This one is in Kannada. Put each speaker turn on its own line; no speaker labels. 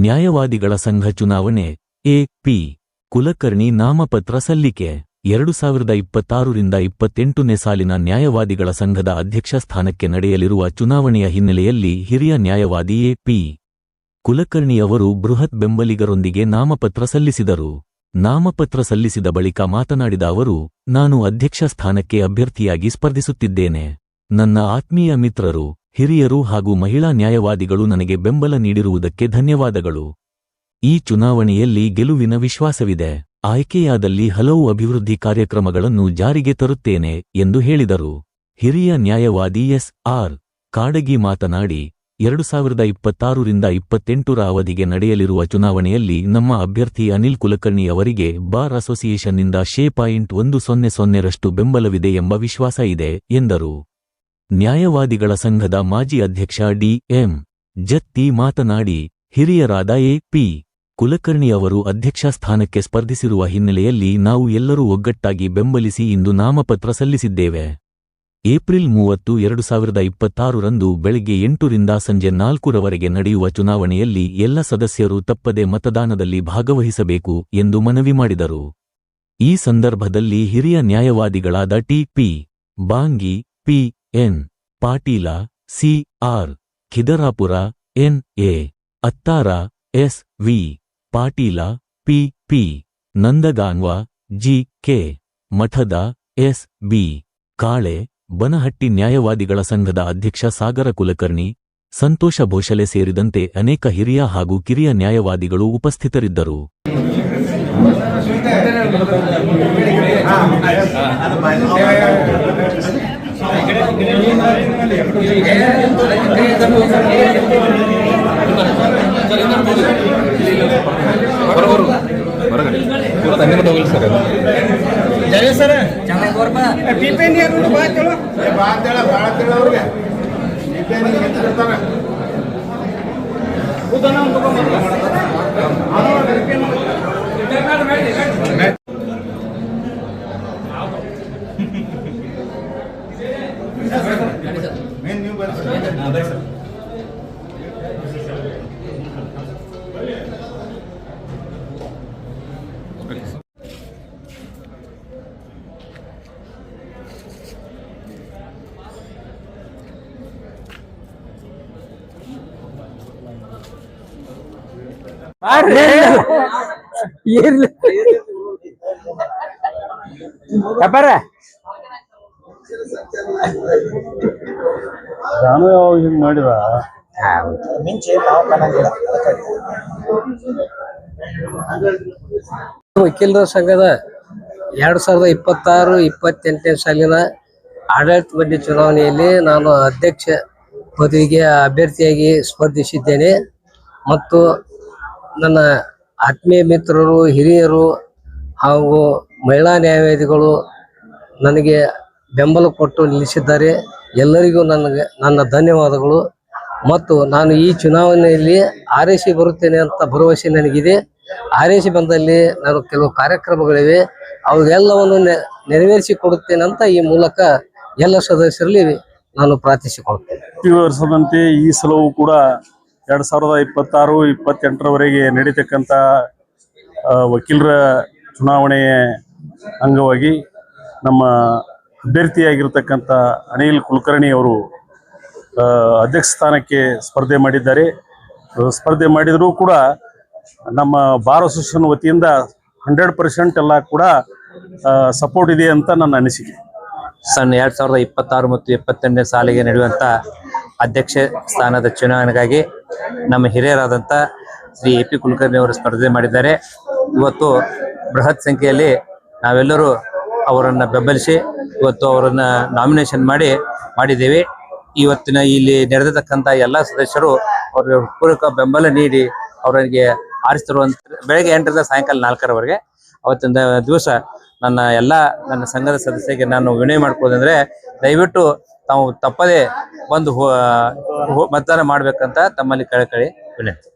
ನ್ಯಾಯವಾದಿಗಳ ಸಂಘ ಚುನಾವಣೆ ಎ.ಪಿ. ಕುಲಕರ್ಣಿ ನಾಮಪತ್ರ ಸಲ್ಲಿಕೆ 2026ರಿಂದ 28ನೇ ಸಾಲಿನ ನ್ಯಾಯವಾದಿಗಳ ಸಂಘದ ಅಧ್ಯಕ್ಷ ಸ್ಥಾನಕ್ಕೆ ನಡೆಯಲಿರುವ ಚುನಾವಣೆಯ ಹಿನ್ನೆಲೆಯಲ್ಲಿ ಹಿರಿಯ ನ್ಯಾಯವಾದಿ ಎ.ಪಿ. ಕುಲಕರ್ಣಿ ಅವರು ಬೃಹತ್ ಬೆಂಬಲಿಗರೊಂದಿಗೆ ನಾಮಪತ್ರ ಸಲ್ಲಿಸಿದರು. ನಾಮಪತ್ರ ಸಲ್ಲಿಸಿದ ಬಳಿಕ ಮಾತನಾಡಿದ ಅವರು, ನಾನು ಅಧ್ಯಕ್ಷ ಸ್ಥಾನಕ್ಕೆ ಅಭ್ಯರ್ಥಿಯಾಗಿ ಸ್ಪರ್ಧಿಸುತ್ತಿದ್ದೇನೆ. ನನ್ನ ಆತ್ಮೀಯ ಮಿತ್ರರು, ಹಿರಿಯರು ಹಾಗೂ ಮಹಿಳಾ ನ್ಯಾಯವಾದಿಗಳು ನನಗೆ ಬೆಂಬಲ ನೀಡಿರುವುದಕ್ಕೆ ಧನ್ಯವಾದಗಳು. ಈ ಚುನಾವಣೆಯಲ್ಲಿ ಗೆಲುವಿನ ವಿಶ್ವಾಸವಿದೆ. ಆಯ್ಕೆಯಾದಲ್ಲಿ ಹಲವು ಅಭಿವೃದ್ಧಿ ಕಾರ್ಯಕ್ರಮಗಳನ್ನು ಜಾರಿಗೆ ತರುತ್ತೇನೆ ಎಂದು ಹೇಳಿದರು. ಹಿರಿಯ ನ್ಯಾಯವಾದಿ ಎಸ್.ಆರ್. ಕಾಡಗಿ ಮಾತನಾಡಿ, 2026ರಿಂದ 28ರ ಅವಧಿಗೆ ನಡೆಯಲಿರುವ ಚುನಾವಣೆಯಲ್ಲಿ ನಮ್ಮ ಅಭ್ಯರ್ಥಿ ಅನಿಲ್ ಕುಲಕರ್ಣಿ ಅವರಿಗೆ ಬಾರ್ ಅಸೋಸಿಯೇಷನ್ನಿಂದ .100ರಷ್ಟು ಬೆಂಬಲವಿದೆ ಎಂಬ ವಿಶ್ವಾಸ ಇದೆ ಎಂದರು. ನ್ಯಾಯವಾದಿಗಳ ಸಂಘದ ಮಾಜಿ ಅಧ್ಯಕ್ಷ ಡಿ.ಎಂ. ಜತ್ತಿ ಮಾತನಾಡಿ, ಹಿರಿಯರಾದ ಎ.ಪಿ. ಕುಲಕರ್ಣಿ ಅವರು ಅಧ್ಯಕ್ಷ ಸ್ಥಾನಕ್ಕೆ ಸ್ಪರ್ಧಿಸಿರುವ ಹಿನ್ನೆಲೆಯಲ್ಲಿ ನಾವು ಎಲ್ಲರೂ ಒಗ್ಗಟ್ಟಾಗಿ ಬೆಂಬಲಿಸಿ ಇಂದು ನಾಮಪತ್ರ ಸಲ್ಲಿಸಿದ್ದೇವೆ. ಏಪ್ರಿಲ್ 30, 2026ರಂದು ಬೆಳಗ್ಗೆ 8ರಿಂದ ಸಂಜೆ 4ರವರೆಗೆ ನಡೆಯುವ ಚುನಾವಣೆಯಲ್ಲಿ ಎಲ್ಲ ಸದಸ್ಯರು ತಪ್ಪದೆ ಮತದಾನದಲ್ಲಿ ಭಾಗವಹಿಸಬೇಕು ಎಂದು ಮನವಿ ಮಾಡಿದರು. ಈ ಸಂದರ್ಭದಲ್ಲಿ ಹಿರಿಯ ನ್ಯಾಯವಾದಿಗಳಾದ T P. Bangi, P N. Patil, C R. Khidarapur, N A. Attar, S V. Patil, P P. Nandganv, G K. Mathad, S B. Kale, Banahatti ನ್ಯಾಯವಾದಿಗಳ ಸಂಘದ ಅಧ್ಯಕ್ಷ ಸಾಗರ ಕುಲಕರ್ಣಿ, ಸಂತೋಷ ಭೋಸಲೆ ಸೇರಿದಂತೆ ಅನೇಕ ಹಿರಿಯ ಹಾಗೂ ಕಿರಿಯ ನ್ಯಾಯವಾದಿಗಳು ಉಪಸ್ಥಿತರಿದ್ದರು.
ಮಾಡಿದ ವಕೀಲರ ಸಂಘದ 2026-28ನೇ ಸಾಲಿನ ಆಡಳಿತ ಮಂಡಳಿ ಚುನಾವಣೆಯಲ್ಲಿ ನಾನು ಅಧ್ಯಕ್ಷ ಪದವಿಗೆ ಅಭ್ಯರ್ಥಿಯಾಗಿ ಸ್ಪರ್ಧಿಸಿದ್ದೇನೆ ಮತ್ತು ನನ್ನ ಆತ್ಮೀಯ ಮಿತ್ರರು, ಹಿರಿಯರು ಹಾಗೂ ಮಹಿಳಾ ನ್ಯಾಯವಾದಿಗಳು ನನಗೆ ಬೆಂಬಲ ಕೊಟ್ಟು ನಿಲ್ಲಿಸಿದ್ದಾರೆ. ಎಲ್ಲರಿಗೂ ನನ್ನ ಧನ್ಯವಾದಗಳು. ಮತ್ತು ನಾನು ಈ ಚುನಾವಣೆಯಲ್ಲಿ ಆರೈಸಿ ಬರುತ್ತೇನೆ ಅಂತ ಭರವಸೆ ನನಗಿದೆ. ಆರೈಸಿ ಬಂದಲ್ಲಿ ನಾನು ಕೆಲವು ಕಾರ್ಯಕ್ರಮಗಳಿವೆ, ಅವೆಲ್ಲವನ್ನು ನೆರವೇರಿಸಿ ಕೊಡುತ್ತೇನೆ ಅಂತ ಈ ಮೂಲಕ ಎಲ್ಲ ಸದಸ್ಯರಲ್ಲಿ ನಾನು ಪ್ರಾರ್ಥಿಸಿಕೊಳ್ತೇನೆ.
ಈ ವರ್ಷದಂತೆ ಈ ಸಲವೂ ಕೂಡ 2026-28ರವರೆಗೆ ನಡೀತಕ್ಕಂಥ ವಕೀಲರ ಚುನಾವಣೆಯ ಅಂಗವಾಗಿ ನಮ್ಮ ಅಭ್ಯರ್ಥಿಯಾಗಿರ್ತಕ್ಕಂಥ ಅನಿಲ್ ಕುಲಕರ್ಣಿ ಅವರು ಅಧ್ಯಕ್ಷ ಸ್ಥಾನಕ್ಕೆ ಸ್ಪರ್ಧೆ ಮಾಡಿದ್ದಾರೆ. ಸ್ಪರ್ಧೆ ಮಾಡಿದರೂ ಕೂಡ ನಮ್ಮ ಬಾರ್ ಅಸೋಸಿಯೇಷನ್ ವತಿಯಿಂದ 100% ಎಲ್ಲ ಕೂಡ ಸಪೋರ್ಟ್ ಇದೆ ಅಂತ ನನ್ನ ಅನಿಸಿಕೆ.
2026 ಮತ್ತು 28ನೇ ಸಾಲಿಗೆ ನಡೆಯುವಂಥ ಅಧ್ಯಕ್ಷ ಸ್ಥಾನದ ಚುನಾವಣೆಗಾಗಿ ನಮ್ಮ ಹಿರಿಯರಾದಂಥ ಶ್ರೀ ಎ.ಪಿ. ಕುಲಕರ್ಣಿ ಅವರು ಸ್ಪರ್ಧೆ ಮಾಡಿದ್ದಾರೆ. ಇವತ್ತು ಬೃಹತ್ ಸಂಖ್ಯೆಯಲ್ಲಿ ನಾವೆಲ್ಲರೂ ಅವರನ್ನು ಬೆಂಬಲಿಸಿ ಇವತ್ತು ಅವರನ್ನು ನಾಮಿನೇಷನ್ ಮಾಡಿದ್ದೇವೆ. ಇವತ್ತಿನ ಇಲ್ಲಿ ನಡೆದಿರ್ತಕ್ಕಂಥ ಎಲ್ಲ ಸದಸ್ಯರು ಅವರಿಗೆ ಪೂರಕ ಬೆಂಬಲ ನೀಡಿ ಅವರಿಗೆ ಆರಿಸ್ತಿರುವಂಥ ಬೆಳಗ್ಗೆ 8ರಿಂದ ಸಾಯಂಕಾಲ 4ರವರೆಗೆ ಅವತ್ತಿನ ದಿವಸ ನನ್ನ ಸಂಘದ ಸದಸ್ಯರಿಗೆ ನಾನು ವಿನಯ ಮಾಡ್ಕೊಳ್ಳೋದಂದ್ರೆ, ದಯವಿಟ್ಟು ತಾವು ತಪ್ಪದೇ ಬಂದು ಮತದಾನ ಮಾಡಬೇಕಂತ ತಮ್ಮಲ್ಲಿ ಕಳಕಳಿ ವಿನಂತಿ.